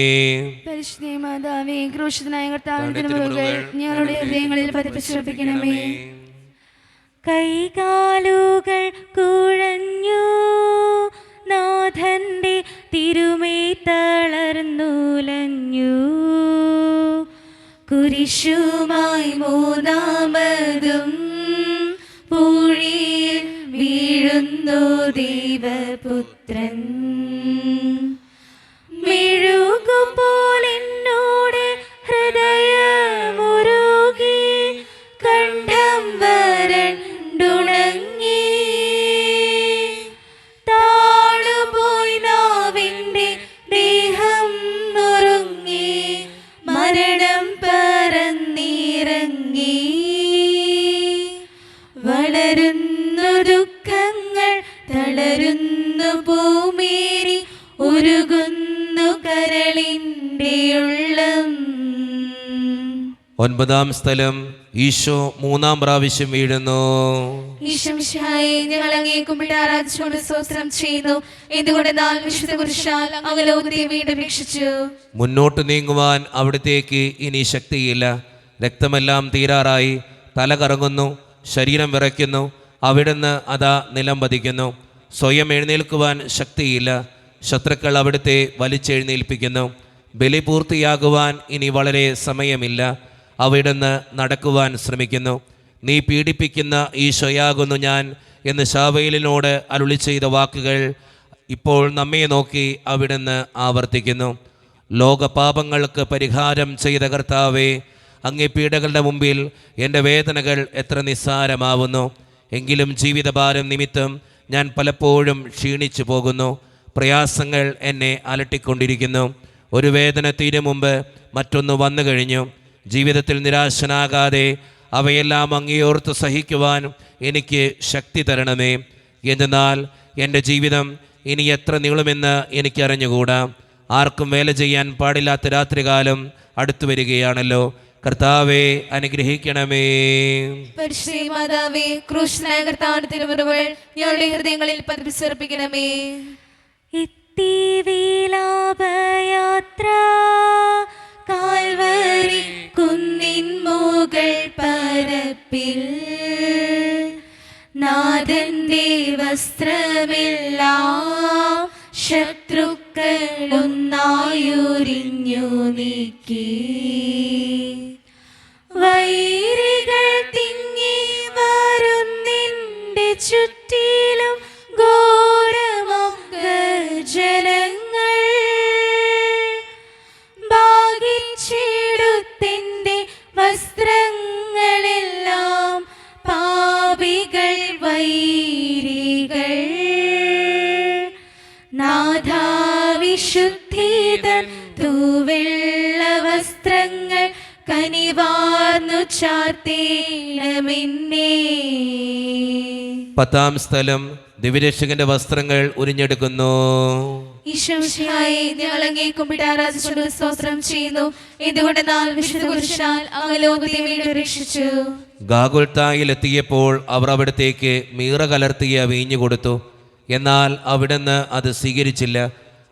പരിശുദ്ധ മാതാവേ, ക്രൂശിതനായ കർത്താവിന്റെ തിരുമുറിവുകൾ ഞങ്ങളുടെ ഹൃദയങ്ങളിൽ പതിപ്പിച്ചർപ്പിക്കണമേ. കൈകാലുകൾ കുഴഞ്ഞു, നാഥന്റെ തിരുമേ തളർന്നുലഞ്ഞു. കുരിശുമായി മൂന്നാമതും ദൈവപുത്രൻ മെഴുകുപോലെന്നോട് ഹൃദയമുരുകി കണ്ഠം വരണ്ടുണങ്ങി താണുപോയി നാവിൻ്റെ ദേഹം നുറുങ്ങി മരണം പറന്നിറങ്ങി വളരുന്നു ദുഃഖങ്ങൾ തളരുന്നു ഭൂമേരി ഉരുകുന്നു കരളിൻ്റെ ഉള്ളം. 9-ാം സ്ഥലം ഈശോ 3-ാം പ്രാവശ്യം വീഴുന്നു. ഈശോമിശിഹായെ, ഞങ്ങൾ അങ്ങയെ കുമ്പിട്ട് ആരാധിച്ചുകൊണ്ട് സ്തോത്രം ചെയ്യുന്നു. എന്തുകൊണ്ടെന്നാൽ വിശുദ്ധ കുരിശാൽ അങ്ങ് ലോകത്തെ വീണ്ടും രക്ഷിച്ചു. മുന്നോട്ട് നീങ്ങുവാൻ അവിടത്തേക്ക് ഇനി ശക്തിയില്ല. രക്തമെല്ലാം തീരാറായി. തല കറങ്ങുന്നു, ശരീരം വിറയ്ക്കുന്നു. അവിടുന്ന് അതാ നിലം പതിക്കുന്നു. സ്വയം എഴുന്നേൽക്കുവാൻ ശക്തിയില്ല. ശത്രുക്കൾ അവിടുത്തെ വലിച്ചെഴുന്നേൽപ്പിക്കുന്നു. ബലി പൂർത്തിയാകുവാൻ ഇനി വളരെ സമയമില്ല. അവിടുന്ന് നടക്കുവാൻ ശ്രമിക്കുന്നു. നീ പീഡിപ്പിക്കുന്ന ഈശോയാകുന്നു ഞാൻ എന്ന് ശാവേലിനോട് അരുളി ചെയ്ത വാക്കുകൾ ഇപ്പോൾ നമ്മെ നോക്കി അവിടുന്ന് ആവർത്തിക്കുന്നു. ലോകപാപങ്ങൾക്ക് പരിഹാരം ചെയ്ത കർത്താവേ, അങ്ങേ പീഡകളുടെ മുമ്പിൽ എൻ്റെ വേദനകൾ എത്ര നിസ്സാരമാവുന്നു. എങ്കിലും ജീവിതഭാരം നിമിത്തം ഞാൻ പലപ്പോഴും ക്ഷീണിച്ചു പോകുന്നു. പ്രയാസങ്ങൾ എന്നെ അലട്ടിക്കൊണ്ടിരിക്കുന്നു. ഒരു വേദന തീരും മുമ്പ് മറ്റൊന്ന് വന്നു കഴിഞ്ഞു. ജീവിതത്തിൽ നിരാശനാകാതെ അവയെല്ലാം അങ്ങേയോർത്ത് സഹിക്കുവാൻ എനിക്ക് ശക്തി തരണമേ. എന്നാൽ എൻ്റെ ജീവിതം ഇനി എത്ര നീളുമെന്ന് എനിക്കറിഞ്ഞുകൂടാ. ആർക്കും വേല ചെയ്യാൻ പാടില്ലാത്ത രാത്രികാലം അടുത്തു വരികയാണല്ലോ. കർത്താവെ അനുഗ്രഹിക്കണമേ. പരിശുദ്ധ മാതാവേ, ക്രൂശനായ കർത്താവിന്റെ തിരുമുറിവുകൾ ഞങ്ങളുടെ ഹൃദയങ്ങളിൽ പതിപ്പിച്ചർപ്പിക്കണമേ. എത്തി വിലാപയാത്ര കാൽവരി കുന്നിൻ മുകൾ പരപ്പിൽ നാഥന്റെ വസ്ത്രമെല്ലാം ശത്രുക്കളൊന്നായുരിഞ്ഞു നീക്കി. വൈരികൾ തിങ്ങി വരുന്നിന്റെ ചുറ്റിലും ഘോരമാം ഗർജനങ്ങൾ ഭാഗിച്ചെടുത്തിന്റെ വസ്ത്രങ്ങളെല്ലാം പാപികൾ വൈരികൾ. നാഥാ വിശുദ്ധിതൻ തൂവെള്ള വസ്ത്രങ്ങൾ കനിവാർന്നു ചാർത്തേണമെന്നേ. 10-ാം സ്ഥലം ദിവ്യരക്ഷകന്റെ വസ്ത്രങ്ങൾ ഉരിഞ്ഞെടുക്കുന്നു. ഈശോമിശിഹായെ, ഞങ്ങൾ അങ്ങയെ കുമ്പിട്ട് ആരാധിച്ചുകൊണ്ട് സ്തോത്രം ചെയ്യുന്നു. എന്തുകൊണ്ടെന്നാൽ വിശുദ്ധ കുരിശാൽ അങ്ങ് ലോകത്തെ വീണ്ടും രക്ഷിച്ചു. ഗാഗുൽത്തായിൽ എത്തിയപ്പോൾ അവർ അവിടത്തേക്ക് മീറ കലർത്തിയ വീഞ്ഞു കൊടുത്തു. എന്നാൽ അവിടുന്ന് അത് സ്വീകരിച്ചില്ല.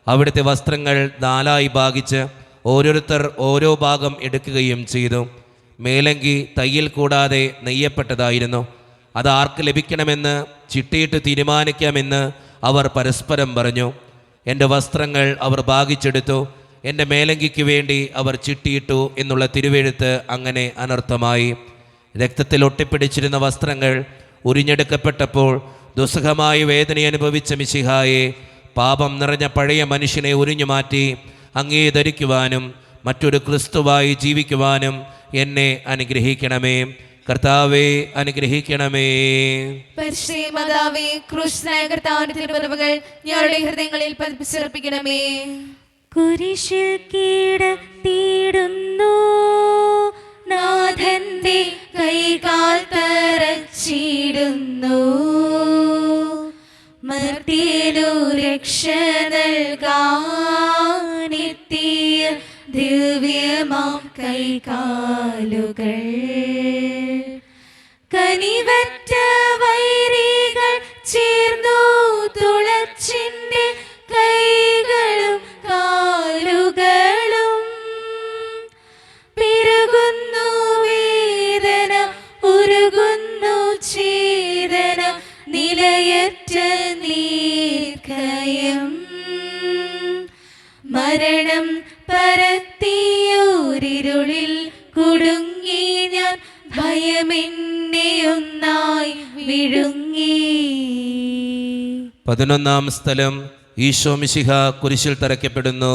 അവിടുത്തെ വസ്ത്രങ്ങൾ 4ആയി ഭാഗിച്ച് ഓരോരുത്തർ ഓരോ ഭാഗം എടുക്കുകയും ചെയ്തു. മേലങ്കി തയ്യൽ കൂടാതെ നെയ്യപ്പെട്ടതായിരുന്നു. അത് ആർക്ക് ലഭിക്കണമെന്ന് ചിട്ടിയിട്ട് തീരുമാനിക്കാമെന്ന് അവർ പരസ്പരം പറഞ്ഞു. എൻ്റെ വസ്ത്രങ്ങൾ അവർ ഭാഗിച്ചെടുത്തു. എൻ്റെ മേലങ്കിക്ക് വേണ്ടി അവർ ചിട്ടിയിട്ടു എന്നുള്ള തിരുവെഴുത്ത് അങ്ങനെ അനർത്ഥമായി. രക്തത്തിൽ ഒട്ടിപ്പിടിച്ചിരുന്ന വസ്ത്രങ്ങൾ ഉരിഞ്ഞെടുക്കപ്പെട്ടപ്പോൾ ദുസ്സഹമായ വേദന അനുഭവിച്ച മിശിഹായെ, പാപം നിറഞ്ഞ പഴയ മനുഷ്യനെ ഉരിഞ്ഞു മാറ്റി അങ്ങേ ധരിക്കുവാനും മറ്റൊരു ക്രിസ്തുവായി ജീവിക്കുവാനും എന്നെ അനുഗ്രഹിക്കണമേ. കർത്താവേ അനുഗ്രഹിക്കണമേ. പരിശുദ്ധ മാതാവേ, ക്രൂശനായ കർത്താവിന്റെ തിരുമുറിവുകൾ ഞങ്ങളുടെ ഹൃദയങ്ങളിൽ പതിപ്പിച്ചർപ്പിക്കണമേ. കുരിശിൽ കീടത്തിയിടുന്നു നാഥന്റെ കൈകാൽ തറച്ചിടുന്നു. മർത്യനു രക്ഷ നൽകാനെത്തിയ ദിവ്യമാം കൈകാലുകൾ. കനിവറ്റ വൈരികൾ ചേർന്നു തുളച്ചിന്റെ കൈകളും കാലുകളും. പെരുകുന്നു വേദന, ഉരുകുന്നു ചേതന, നിലയറ്റ നീർക്കയം. മരണം പരത്തിയോരിരുളിൽ കുടുങ്ങി ഞാൻ, ഭയമെന്നെ ഒന്നായി വിഴുങ്ങി. 11-ാം സ്ഥലം ഈശോ മിശിഹ കുരിശിൽ തറയ്ക്കപ്പെടുന്നു.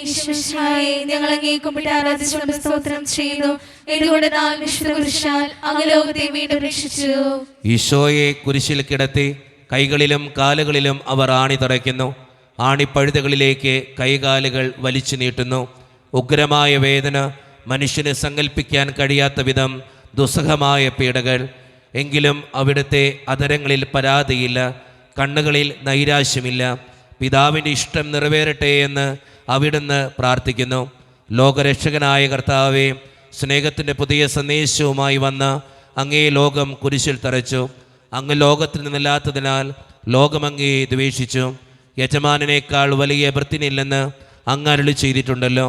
ഈശോമിശിഹായെ, ഞങ്ങൾ അങ്ങേ കുമ്പിട്ട് ആരാധിച്ചുകൊണ്ട് സ്തോത്രം ചെയ്യുന്നു. എന്തുകൊണ്ട് നാം വിശുദ്ധ കുരിശാൽ അങ്ങ് ലോകത്തെ വീണ്ടും രക്ഷിച്ചു. ഈശോയെ കുരിശിൽ കിടത്തി കൈകളിലും കാലുകളിലും അവർ ആണി തറയ്ക്കുന്നു. ആണിപ്പഴുതുകളിലേക്ക് കൈകാലുകൾ വലിച്ചു നീട്ടുന്നു. ഉഗ്രമായ വേദന, മനുഷ്യന് സങ്കല്പിക്കാൻ കഴിയാത്ത വിധം ദുസ്സഹമായ പീഡകൾ. എങ്കിലും അവിടുത്തെ അധരങ്ങളിൽ പരാതിയില്ല, കണ്ണുകളിൽ നൈരാശ്യമില്ല. പിതാവിൻ്റെ ഇഷ്ടം നിറവേറട്ടെ എന്ന് അവിടുന്ന് പ്രാർത്ഥിക്കുന്നു. ലോകരക്ഷകനായ കർത്താവെ, സ്നേഹത്തിൻ്റെ പുതിയ സന്ദേശവുമായി വന്ന അങ്ങേ ലോകം കുരിശിൽ തറച്ചു. അങ്ങ് ലോകത്തിൽ നിന്നില്ലാത്തതിനാൽ ലോകം അങ്ങയെ ദ്വേഷിച്ചു. യജമാനേക്കാൾ വലിയ ഭൃത്യനില്ലെന്ന് അങ്ങ് അരുളി ചെയ്തിട്ടുണ്ടല്ലോ.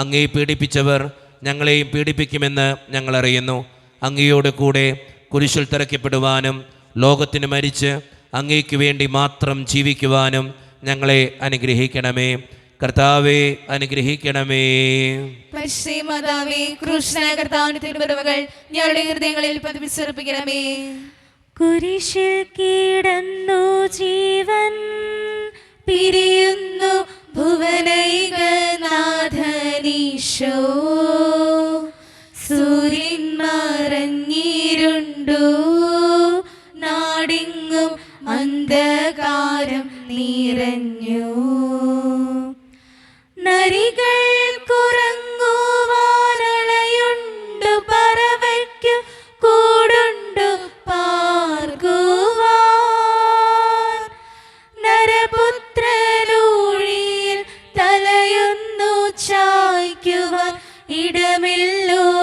അങ്ങയെ പീഡിപ്പിച്ചവർ ഞങ്ങളെയും പീഡിപ്പിക്കുമെന്ന് ഞങ്ങൾ അറിയുന്നു. അങ്ങയോട് കൂടെ കുരിശിൽ തറയ്ക്കപ്പെടുവാനും ലോകത്തിന് മരിച്ച് അങ്ങയ്ക്ക് വേണ്ടി മാത്രം ജീവിക്കുവാനും ഞങ്ങളെ അനുഗ്രഹിക്കണമേ. കർത്താവെ, അനുഗ്രഹിക്കണമേ. പരിശുദ്ധ മാതാവേ, ക്രൂശനായ കർത്താവിന്റെ തിരുമുറിവുകൾ ഞങ്ങളുടെ ഹൃദയങ്ങളിൽ പതിപ്പിച്ചുറപ്പിക്കണമേ. കുരിശിൽ കിടന്നു ജീവൻ പിരിയുന്നു ഭുവനൈകനാഥനീശോ. സൂര്യൻ മറഞ്ഞിരുണ്ടു, നാടിങ്ങും അന്ധകാരം നിറഞ്ഞു. നരികൾ കുറങ്ങുവാനളയുണ്ടു, പറവയ്ക്കു കൂടുണ്ടു പാർക്കുവാൻ. നരപുത്രനൂഴിയിൽ തലയൊന്നു ചായ്ക്കുവാൻ ഇടമില്ലോരിടവും.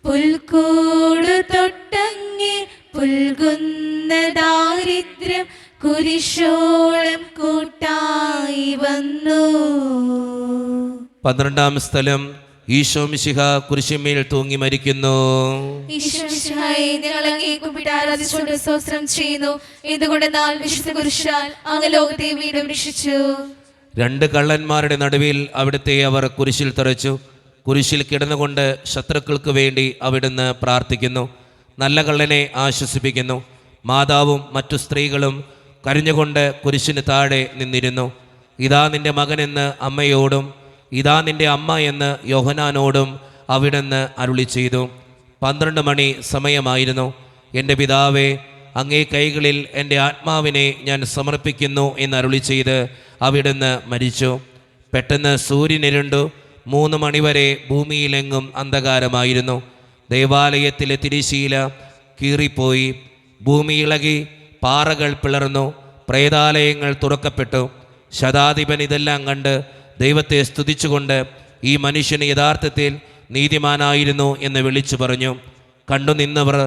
പുൽക്കൂടു തൊട്ടങ്ങി പുൽകുന്ന ദാരിദ്ര്യം കുരിശോളം കൂട്ടായി വന്നു. 12-ാം സ്ഥലം ഈശോ മിശിഹ കുരിശിന്മേൽ തൂങ്ങി മരിക്കുന്നു. ഈശോമിശിഹായെ, ഞങ്ങൾ അങ്ങേ കുമ്പിട്ട് ആരാധിച്ചുകൊണ്ട് സ്തോത്രം ചെയ്യുന്നു. എന്തുകൊണ്ടെന്നാൽ വിശുദ്ധ കുരിശാൽ അങ്ങ് ലോകത്തെ വീണ്ടും രക്ഷിച്ചു. 2 കള്ളന്മാരുടെ നടുവിൽ അവിടുത്തെ അവർ കുരിശിൽ തറച്ചു. കുരിശിൽ കിടന്നുകൊണ്ട് ശത്രുക്കൾക്ക് വേണ്ടി അവിടുന്ന് പ്രാർത്ഥിക്കുന്നു. നല്ല കള്ളനെ ആശ്വസിപ്പിക്കുന്നു. മാതാവും മറ്റു സ്ത്രീകളും കരഞ്ഞുകൊണ്ട് കുരിശിന് താഴെ നിന്നിരുന്നു. ഇതാ നിന്റെ മകനെന്ന് അമ്മയോടും ഇതാ നിന്റെ അമ്മ എന്ന് യോഹന്നാനോടും അവിടുന്ന് അരുളി ചെയ്തു. 12 മണി സമയമായിരുന്നു. എൻ്റെ പിതാവേ, അങ്ങേ കൈകളിൽ എൻ്റെ ആത്മാവിനെ ഞാൻ സമർപ്പിക്കുന്നു എന്ന് അരുളി ചെയ്ത് അവിടുന്ന് മരിച്ചു. പെട്ടെന്ന് സൂര്യനിരുണ്ടു. 3 മണിവരെ ഭൂമിയിലെങ്ങും അന്ധകാരമായിരുന്നു. ദേവാലയത്തിലെ തിരശ്ശീല കീറിപ്പോയി, ഭൂമി ഇളകി, പാറകൾ പിളർന്നു, പ്രേതാലയങ്ങൾ തുറക്കപ്പെട്ടു. ശതാധിപൻ ഇതെല്ലാം കണ്ട് ദൈവത്തെ സ്തുതിച്ചുകൊണ്ട് ഈ മനുഷ്യന് യഥാർത്ഥത്തിൽ നീതിമാനായിരുന്നു എന്ന് വിളിച്ചു പറഞ്ഞു. കണ്ടു നിന്നവർ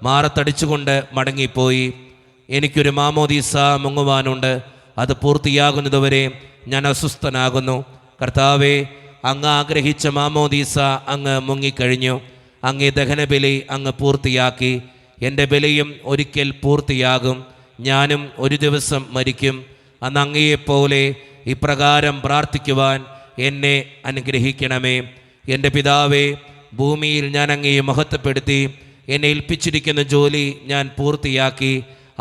മാറത്തടിച്ചുകൊണ്ട് മടങ്ങിപ്പോയി. എനിക്കൊരു മാമോദീസ മുങ്ങുവാനുണ്ട്, അത് പൂർത്തിയാകുന്നതുവരെ ഞാൻ അസ്വസ്ഥനാകുന്നു. കർത്താവെ, അങ്ങ് ആഗ്രഹിച്ച മാമോദീസ അങ്ങ് മുങ്ങിക്കഴിഞ്ഞു. അങ്ങേ ദഹനബലി അങ്ങ് പൂർത്തിയാക്കി. എൻ്റെ ബലിയും ഒരിക്കൽ പൂർത്തിയാകും. ഞാനും ഒരു ദിവസം മരിക്കും. അന്ന് അങ്ങയെപ്പോലെ ഇപ്രകാരം പ്രാർത്ഥിക്കുവാൻ എന്നെ അനുഗ്രഹിക്കണമേ. എൻ്റെ പിതാവേ, ഭൂമിയിൽ ഞാൻ അങ്ങയെ മഹത്വപ്പെടുത്തി. എന്നെ ഏൽപ്പിച്ചിരിക്കുന്ന ജോലി ഞാൻ പൂർത്തിയാക്കി.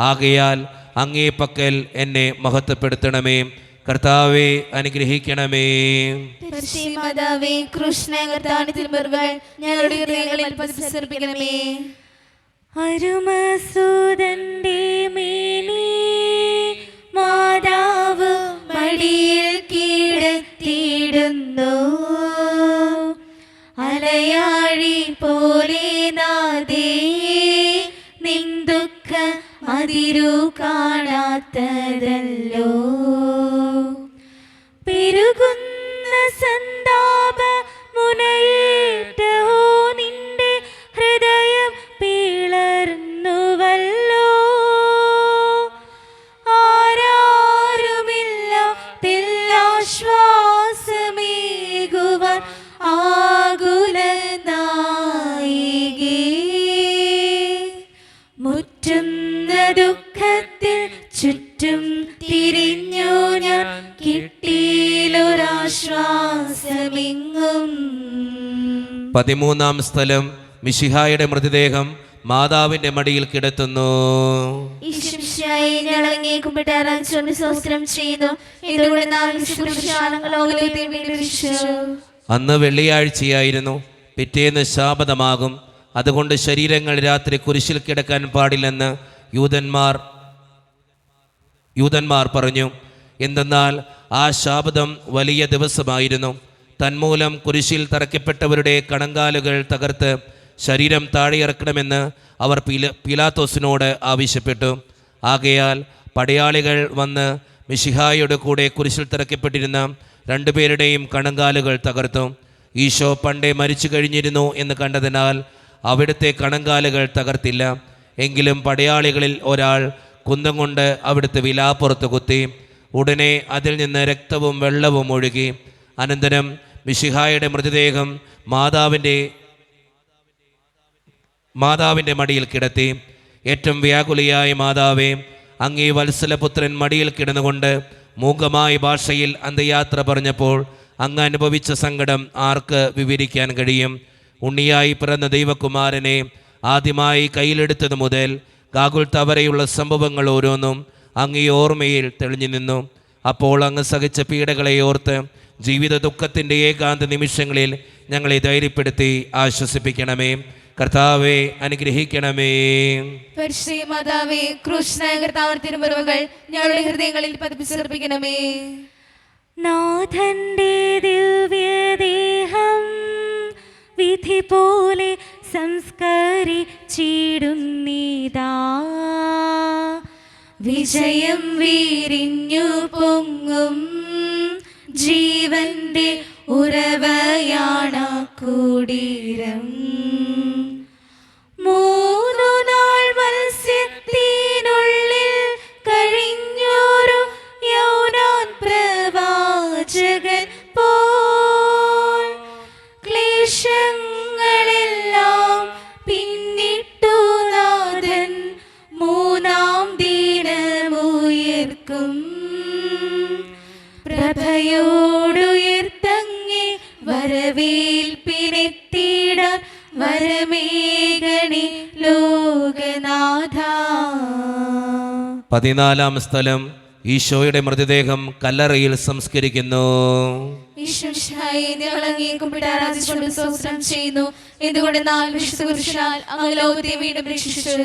ആകയാൽ അങ്ങേ പക്കൽ എന്നെ മഹത്വപ്പെടുത്തണമേ. കർത്താവെ, അനുഗ്രഹിക്കണമേ. പരിശുദ്ധ മാതാവേ, ക്രൂശനായ കർത്താവിന്റെ തിരുമുറിവുകൾ ഞങ്ങളുടെ ഹൃദയങ്ങളിൽ പതിപ്പിച്ചുറപ്പിക്കണമേ. അരുമസൂതന്റെ മേനി മാതാവ് മടിയിൽ കിടത്തിയിടുന്നു. അലയാഴി പോലെ നാദേ, നിൻ ദുഃഖ അതിരു കാണാത്തതല്ലോ. പെരുകുന്ന സന്താപ മുനയേറ്റോ നിന്റെ ഹൃദയം പിളർന്നുവല്ലോ. ആരാരുമില്ലാശ്വാസമേകുവാൻ ആകുല നായികേ. മുറ്റുന്ന ദുഃഖത്തിൽ ചുറ്റും തിരിഞ്ഞു ഞാൻ, കിട്ടിയിലൊരാശ്വാസമെങ്ങും. 13-ാം സ്ഥലം മിശിഹായുടെ മൃതദേഹം മാതാവിൻ്റെ മടിയിൽ കിടത്തുന്നു. ഈശ്വരനായി ഞങ്ങൾ അങ്ങയെ കുമ്പിട്ട് ആരാധിച്ചുകൊണ്ട് സ്തോത്രം ചെയ്യുന്നു. ഇതുകൊണ്ട് നാം ലോകത്തെ വീണ്ടും രക്ഷിച്ചു. അന്ന് വെള്ളിയാഴ്ചയായിരുന്നു. പിറ്റേന്ന് ശാബതമാകും. അതുകൊണ്ട് ശരീരങ്ങൾ രാത്രി കുരിശിൽ കിടക്കാൻ പാടില്ലെന്ന് യൂതന്മാർ പറഞ്ഞു. എന്തെന്നാൽ ആ ശാബതം വലിയ ദിവസമായിരുന്നു. തന്മൂലം കുരിശിൽ തറയ്ക്കപ്പെട്ടവരുടെ കണങ്കാലുകൾ തകർത്ത് ശരീരം താഴെയിറക്കണമെന്ന് അവർ പീലാത്തോസിനോട് ആവശ്യപ്പെട്ടു. ആകയാൽ പടയാളികൾ വന്ന് മിശിഹായുടെ കൂടെ കുരിശിൽ തറയ്ക്കപ്പെട്ടിരുന്ന രണ്ടുപേരുടെയും കണങ്കാലുകൾ തകർത്തു. ഈശോ പണ്ടേ മരിച്ചു കഴിഞ്ഞിരുന്നു എന്ന് കണ്ടതിനാൽ അവിടുത്തെ കണങ്കാലുകൾ തകർത്തില്ല. എങ്കിലും പടയാളികളിൽ ഒരാൾ കുന്തം കൊണ്ട് അവിടുത്തെ വിലാപ്പുറത്ത് കുത്തി. ഉടനെ അതിൽ നിന്ന് രക്തവും വെള്ളവും ഒഴുകി. അനന്തരം മിശിഹായുടെ മൃതദേഹം മാതാവിൻ്റെ മടിയിൽ കിടത്തി. ഏറ്റവും വ്യാകുലിയായ മാതാവേ, അങ്ങേ വത്സലപുത്രൻ മടിയിൽ കിടന്നുകൊണ്ട് മൂകമായ ഭാഷയിൽ അന്ത്യയാത്ര പറഞ്ഞപ്പോൾ അങ്ങ് അനുഭവിച്ച സങ്കടം ആർക്ക് വിവരിക്കാൻ കഴിയും? ഉണ്ണിയായി പിറന്ന ദൈവകുമാരനെ ആദ്യമായി കയ്യിലെടുത്തത് മുതൽ ഗാഗുൽത്ത വരെയുള്ള സംഭവങ്ങൾ ഓരോന്നും അങ്ങേ ഓർമ്മയിൽ തെളിഞ്ഞു നിന്നു. അപ്പോൾ അങ്ങ് സഹിച്ച പീഡകളെ ഓർത്ത് ജീവിത ദുഃഖത്തിൻ്റെ ഏകാന്ത നിമിഷങ്ങളിൽ ഞങ്ങളെ ധൈര്യപ്പെടുത്തി ആശ്വസിപ്പിക്കണമേ. കർത്താവെ അനുഗ്രഹിക്കണമേ. പരിശുദ്ധ മാതാവേ, ക്രൂശനായ കർത്താവിന്റെ തിരുമുറിവുകൾ ഞങ്ങളുടെ ഹൃദയങ്ങളിൽ പതിപ്പിച്ചർപ്പിക്കണമേ. നാഥന്റെ ദിവ്യദേഹം വിധി പോലെ സംസ്കരിച്ചിടുന്നിതാ. വിജയം വീരിഞ്ഞു പൊങ്ങും ജീവന്റെ ഉറവയാണ കുടീരം. 3 നാൾ മത്സ്യത്തിനുള്ളിൽ കഴിഞ്ഞൊരു യോനാൻ പ്രവാചകൻ പോൽ ക്ലേശങ്ങളെല്ലാം പിന്നിട്ടു നാഥൻ 3-ാം ദിനമുയർക്കും. പ്രഭയോടുയർത്തങ്ങി വരവേൽപ്പിനെത്തിടാൻ വരമേഘണി ലോകനാഥ. 14-ാം സ്ഥലം ഈശോയുടെ മൃതദേഹം കല്ലറയിൽ സംസ്കരിക്കുന്നു. ഈശ്വരനായി ഞങ്ങൾ അങ്ങയെ കുമ്പിട്ട് ആരാധിച്ചുകൊണ്ട് സ്തോത്രം ചെയ്യുന്നു. എന്തുകൊണ്ടെന്നാൽ വിശുദ്ധ കുരിശാൽ അങ്ങ് ലോകത്തെ വീണ്ടും രക്ഷിച്ചു.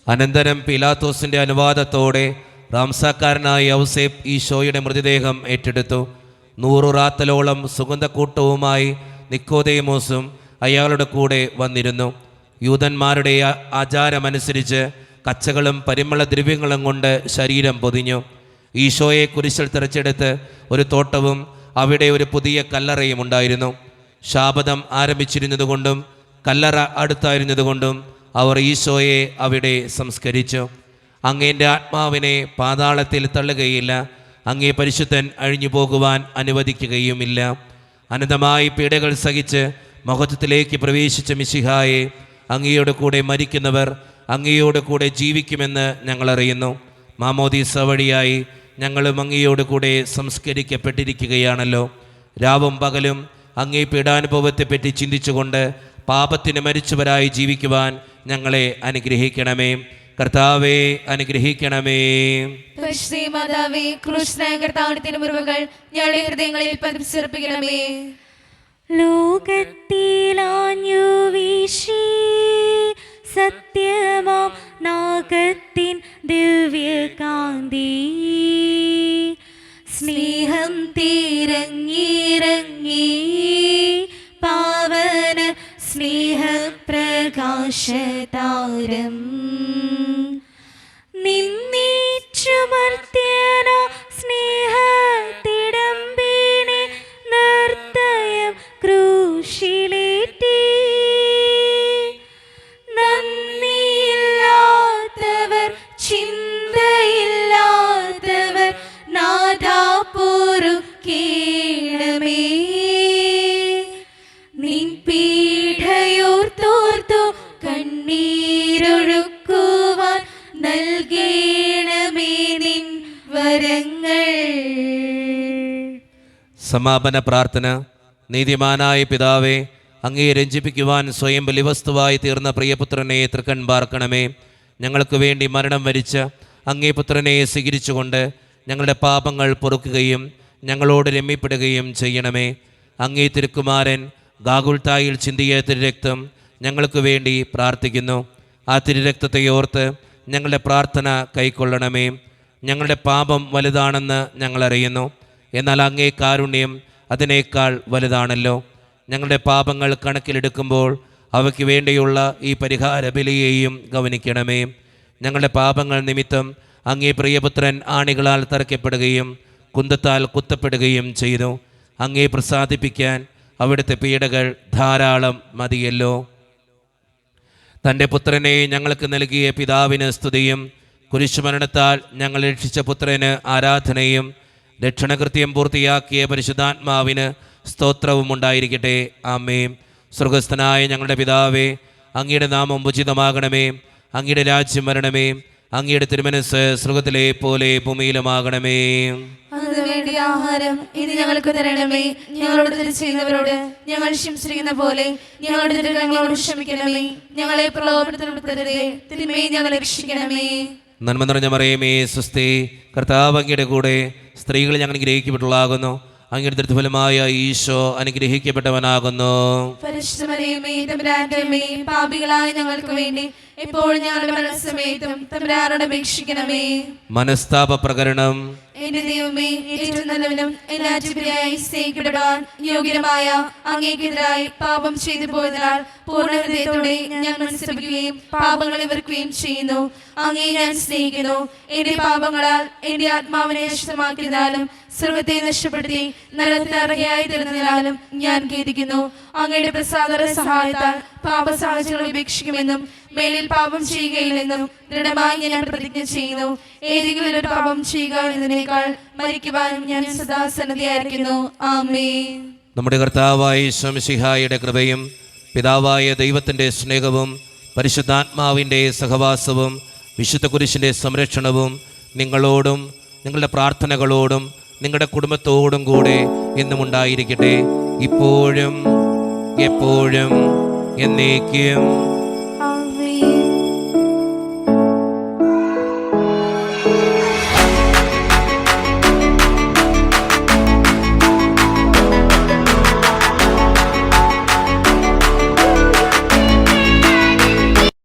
അനന്തരം പീലാത്തോസിന്റെ അനുവാദത്തോടെ റാംസാക്കാരനായ യൗസേപ്പ് ഈശോയുടെ മൃതദേഹം ഏറ്റെടുത്തു. 100 റാത്തലോളം സുഗന്ധക്കൂട്ടവുമായി നിക്കോദേമോസും അയാളുടെ കൂടെ വന്നിരുന്നു. യൂതന്മാരുടെ ആചാരമനുസരിച്ച് കച്ചകളും പരിമള ദ്രവ്യങ്ങളും കൊണ്ട് ശരീരം പൊതിഞ്ഞു. ഈശോയെ കുരിശിൽ തെറിച്ചെടുത്ത് ഒരു തോട്ടവും അവിടെ ഒരു പുതിയ കല്ലറയും ഉണ്ടായിരുന്നു. ശാബദം ആരംഭിച്ചിരുന്നതുകൊണ്ടും കല്ലറ അടുത്തായിരുന്നതുകൊണ്ടും അവർ ഈശോയെ അവിടെ സംസ്കരിച്ചു. അങ്ങേൻ്റെ ആത്മാവിനെ പാതാളത്തിൽ തള്ളുകയില്ല. അങ്ങേ പരിശുദ്ധൻ അഴിഞ്ഞു പോകുവാൻ അനുവദിക്കുകയുമില്ല. അനന്തമായി പീഡകൾ സഹിച്ച് മഹത്വത്തിലേക്ക് പ്രവേശിച്ച മിശിഹായെ, അങ്ങയോട് കൂടെ മരിക്കുന്നവർ അങ്ങയോട് കൂടെ ജീവിക്കുമെന്ന് ഞങ്ങൾ അറിയുന്നു. മാമോദീസ വഴിയായി ഞങ്ങളും അങ്ങയോട് കൂടെ സംസ്കരിക്കപ്പെട്ടിരിക്കുകയാണല്ലോ. രാവും പകലും അങ്ങേ പീഡാനുഭവത്തെപ്പറ്റി ചിന്തിച്ചുകൊണ്ട് പാപത്തിന് മരിച്ചവരായി ജീവിക്കുവാൻ ഞങ്ങളെ അനുഗ്രഹിക്കണമേ. കർത്താവെ അനുഗ്രഹിക്കണമേ. പരിശുദ്ധ മാതാവേ, ക്രൂശനായ കർത്താവിന്റെ തിരുമുറിവുകൾ ഞങ്ങളുടെ ഹൃദയങ്ങളിൽ പതിപ്പിച്ചർപ്പിക്കണമേ. ലോകത്തിലാഞ്ഞു വീശി സത്യമാം നാഗത്തിൻ ദിവ്യകാന്തി. സ്നേഹം തീരങ്ങിറങ്ങി പാവന സ്നേഹപ്രകാശതാരം. നിന്നീച്ചുമർത്യന സ്നേഹത്തിടമ്പിനെ നിർദ്ദയം ക്രൂശിലേറ്റി. നന്ദിയില്ലാത്തവർ, ചിന്തയില്ലാത്തവർ നാഥാ പൊറുക്കേണമേ. നിൻ പീഠയോർത്തോർത്തു കണ്ണീരൊഴുക്കുവാൻ നൽകേണമേ നിൻ വരങ്ങൾ. സമാപന പ്രാർത്ഥന. നീതിമാനായ പിതാവേ, അങ്ങയെ രഞ്ജിപ്പിക്കുവാൻ സ്വയം ബലിവസ്തുവായി തീർന്ന പ്രിയപുത്രനെ തൃക്കൺ പാർക്കണമേ. ഞങ്ങൾക്ക് വേണ്ടി മരണം വരിച്ച അങ്ങേ പുത്രനെ സ്വീകരിച്ചുകൊണ്ട് ഞങ്ങളുടെ പാപങ്ങൾ പൊറുക്കുകയും ഞങ്ങളോട് രമ്യപ്പെടുകയും ചെയ്യണമേ. അങ്ങേ തിരുക്കുമാരൻ ഗാഗുൽത്തായിൽ ചിന്തിയ തിരുരക്തം ഞങ്ങൾക്ക് വേണ്ടി പ്രാർത്ഥിക്കുന്നു. ആ തിരുരക്തത്തെ ഓർത്ത് ഞങ്ങളുടെ പ്രാർത്ഥന കൈക്കൊള്ളണമേ. ഞങ്ങളുടെ പാപം വലുതാണെന്ന് ഞങ്ങളറിയുന്നു, എന്നാൽ അങ്ങേ കാരുണ്യം അതിനേക്കാൾ വലുതാണല്ലോ. ഞങ്ങളുടെ പാപങ്ങൾ കണക്കിലെടുക്കുമ്പോൾ അവയ്ക്ക് വേണ്ടിയുള്ള ഈ പരിഹാര ബലിയെയും ഗവനിക്കണമേ. ഞങ്ങളുടെ പാപങ്ങൾ നിമിത്തം അങ്ങേ പ്രിയപുത്രൻ ആണികളാൽ തറയ്ക്കപ്പെടുകയും കുന്തത്താൽ കുത്തപ്പെടുകയും ചെയ്തു. അങ്ങേ പ്രസാദിപ്പിക്കാൻ അവിടുത്തെ പീഡകൾ ധാരാളം മതിയല്ലോ. തൻ്റെ പുത്രനെ ഞങ്ങൾക്ക് നൽകിയ പിതാവിന് സ്തുതിയും കുരിശുമരണത്താൽ ഞങ്ങൾ രക്ഷിച്ച പുത്രന് ആരാധനയും രക്ഷണകൃത്യം പൂർത്തിയാക്കിയ പരിശുദ്ധാത്മാവിന് സ്തോത്രവും ഉണ്ടായിരിക്കട്ടെ. ആമേൻ. സ്വർഗസ്ഥനായ ഞങ്ങളുടെ പിതാവേ, അങ്ങയുടെ നാമം ഉചിതമാകണമേ. അങ്ങയുടെ രാജ്യം വരണമേ. അങ്ങയുടെ തിരുമനസ് സ്വർഗത്തിലെ പോലെ ഭൂമിയിലുമാകണമേ. അതിനു വേണ്ടി ആഹാരം ഇനി ഞങ്ങൾക്ക് തരണമേ. ഞങ്ങളോട് തെറ്റ് ചെയ്യുന്നവരോട് ഞങ്ങൾ ക്ഷമിച്ചിരിക്കുന്ന പോലെ ഞങ്ങളുടെ തെറ്റുകൾ ഞങ്ങളോട് ക്ഷമിക്കണമേ. ഞങ്ങളെ പ്രലോഭനത്തിൽ ഉൾപ്പെടുത്തരുതേ, തിന്മയെ ഞങ്ങളെ രക്ഷിക്കണമേ. നന്മ നിറഞ്ഞ മറിയമേ, സ്വസ്തി, കർത്താവ് അങ്ങയുടെ കൂടെ സ്ത്രീകൾ ഞങ്ങൾ അനുഗ്രഹിക്കപ്പെട്ടുള്ളാകുന്നു. അങ്ങയുടെ ദൃഢഫലമായ ഈശോ അനുഗ്രഹിക്കപ്പെട്ടവനാകുന്നു. പരിശുദ്ധ മറിയമേ, തമ്പുരാന്റെ അമ്മേ, പാപികളായ ഞങ്ങൾക്ക് വേണ്ടി എപ്പോഴും ഞങ്ങളുടെ മരണസമയത്തും തമ്പുരാനോട് അപേക്ഷിക്കണമേ. മനസ്താപ പ്രകരണം. എന്റെ ദൈവമേ, ഏറ്റവും നല്ലവനും എല്ലാറ്റിനുപരിയായി സ്നേഹിക്കപ്പെടാൻ യോഗ്യമായ അങ്ങേക്കെതിരായി പാപം ചെയ്തു പോയതിനാൽ പൂർണ്ണ ഹൃദയത്തോടെ ഞാൻ മനസ്സിലാക്കുകയും പാപങ്ങളെ വെറുക്കുകയും ചെയ്യുന്നു. അങ്ങേ ഞാൻ സ്നേഹിക്കുന്നു. എന്റെ പാപങ്ങളാൽ എന്റെ ആത്മാവിനെ നഷ്ടമാക്കിയതിനാലും സ്വർഗത്തെ നഷ്ടപ്പെടുത്തി നരകത്തിന് അർഹയായി തീർന്നതിനാലും ഞാൻ ഖേദിക്കുന്നു. അങ്ങയുടെ പ്രസാദ സഹായത്താൽ പാപസാഹചര്യങ്ങൾ ഉപേക്ഷിക്കുമെന്നും മേലിൽ പാപം ചെയ്യുകയില്ലെന്നും ദൃഢമായി ഞാൻ പ്രതിജ്ഞ ചെയ്യുന്നു. ഏതെങ്കിലും ഒരു പാപം ചെയ്യുക എന്നതിനേക്കാൾ മരിക്കുവാൻ ഞാൻ സദാ സന്നദ്ധയായിരിക്കുന്നു. ആമേൻ. നമ്മുടെ കർത്താവായ യേശു മിശിഹായുടെ കൃപയും പിതാവായ ദൈവത്തിൻ്റെ സ്നേഹവും പരിശുദ്ധാത്മാവിൻ്റെ സഹവാസവും വിശുദ്ധ കുരിശിൻ്റെ സംരക്ഷണവും നിങ്ങളോടും നിങ്ങളുടെ പ്രാർത്ഥനകളോടും നിങ്ങളുടെ കുടുംബത്തോടും കൂടെ എന്നും ഉണ്ടായിരിക്കട്ടെ, ഇപ്പോഴും എപ്പോഴും എന്നേക്കും.